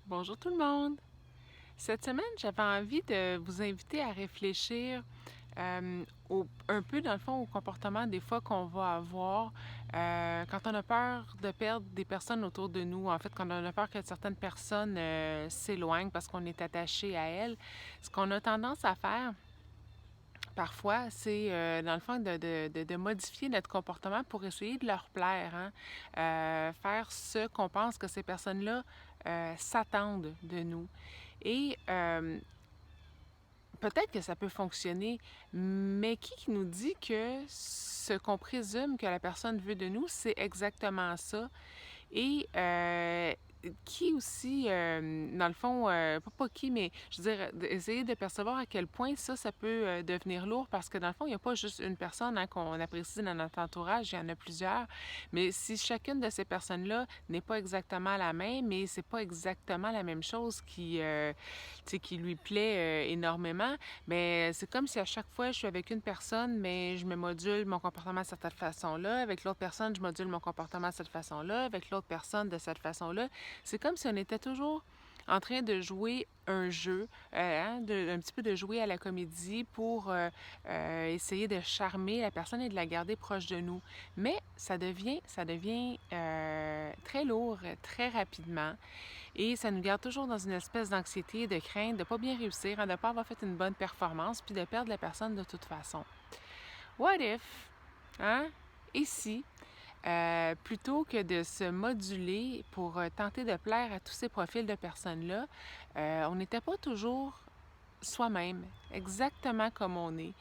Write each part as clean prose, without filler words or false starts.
Bonjour tout le monde! Cette semaine, j'avais envie de vous inviter à réfléchir un peu, dans le fond, au comportement des fois qu'on va avoir quand on a peur de perdre des personnes autour de nous. En fait, quand on a peur que certaines personnes s'éloignent parce qu'on est attaché à elles. Ce qu'on a tendance à faire, parfois, c'est dans le fond de modifier notre comportement pour essayer de leur plaire, hein? Faire ce qu'on pense que ces personnes-là s'attendent de nous. Et peut-être que ça peut fonctionner, mais qui nous dit que ce qu'on présume que la personne veut de nous, c'est exactement ça? Et qui aussi, dans le fond, pas qui, mais je veux dire, essayer de percevoir à quel point ça peut devenir lourd parce que dans le fond, il n'y a pas juste une personne hein, qu'on apprécie dans notre entourage, il y en a plusieurs. Mais si chacune de ces personnes-là n'est pas exactement la même et c'est pas exactement la même chose qui lui plaît énormément, mais c'est comme si à chaque fois je suis avec une personne, mais je me module mon comportement de cette façon-là. Avec l'autre personne, je module mon comportement de cette façon-là. Avec l'autre personne, de cette façon-là. C'est comme si on était toujours en train de jouer un jeu, un petit peu de jouer à la comédie pour essayer de charmer la personne et de la garder proche de nous. Mais ça devient très lourd, très rapidement. Et ça nous garde toujours dans une espèce d'anxiété, de crainte, de ne pas bien réussir, hein, de ne pas avoir fait une bonne performance, puis de perdre la personne de toute façon. What if, hein? Et si, plutôt que de se moduler pour tenter de plaire à tous ces profils de personnes-là, on n'était pas toujours soi-même, exactement comme on est.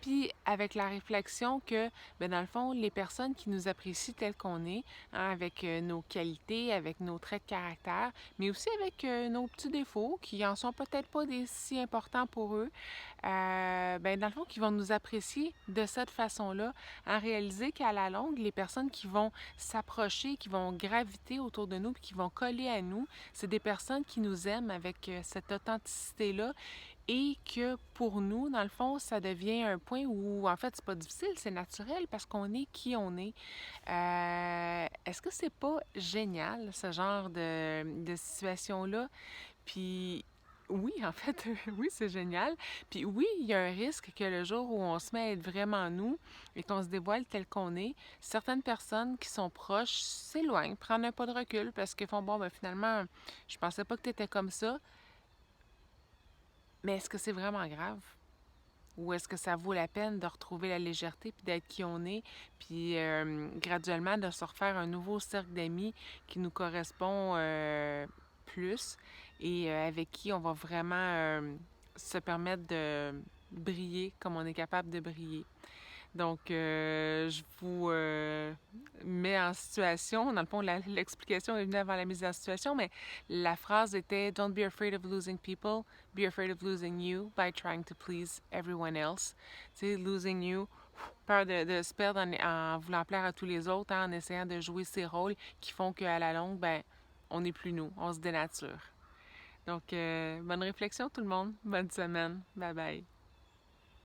Puis avec la réflexion que, ben dans le fond, les personnes qui nous apprécient tels qu'on est, hein, avec nos qualités, avec nos traits de caractère, mais aussi avec nos petits défauts qui en sont peut-être pas des si importants pour eux, ben dans le fond, qui vont nous apprécier de cette façon-là, en réaliser qu'à la longue, les personnes qui vont s'approcher, qui vont graviter autour de nous, puis qui vont coller à nous, c'est des personnes qui nous aiment avec cette authenticité-là et que pour nous, dans le fond, ça devient un point où, en fait, c'est pas difficile, c'est naturel parce qu'on est qui on est. Est-ce que c'est pas génial, ce genre de situation-là? Puis oui, en fait, oui, c'est génial. Puis oui, il y a un risque que le jour où on se met à être vraiment nous et qu'on se dévoile tel qu'on est, certaines personnes qui sont proches s'éloignent, prennent un pas de recul parce qu'ils font, bon, ben finalement, je pensais pas que tu étais comme ça. Mais est-ce que c'est vraiment grave? Ou est-ce que ça vaut la peine de retrouver la légèreté puis d'être qui on est, puis graduellement de se refaire un nouveau cercle d'amis qui nous correspond plus et avec qui on va vraiment se permettre de briller comme on est capable de briller. Donc, je vous mets en situation. Dans le fond, l'explication est venue avant la mise en situation, mais la phrase était Don't be afraid of losing people, be afraid of losing you by trying to please everyone else. Tu sais, losing you, peur de se perdre en voulant plaire à tous les autres, hein, en essayant de jouer ces rôles qui font qu'à la longue, ben, on n'est plus nous, on se dénature. Donc, bonne réflexion tout le monde, bonne semaine, bye bye.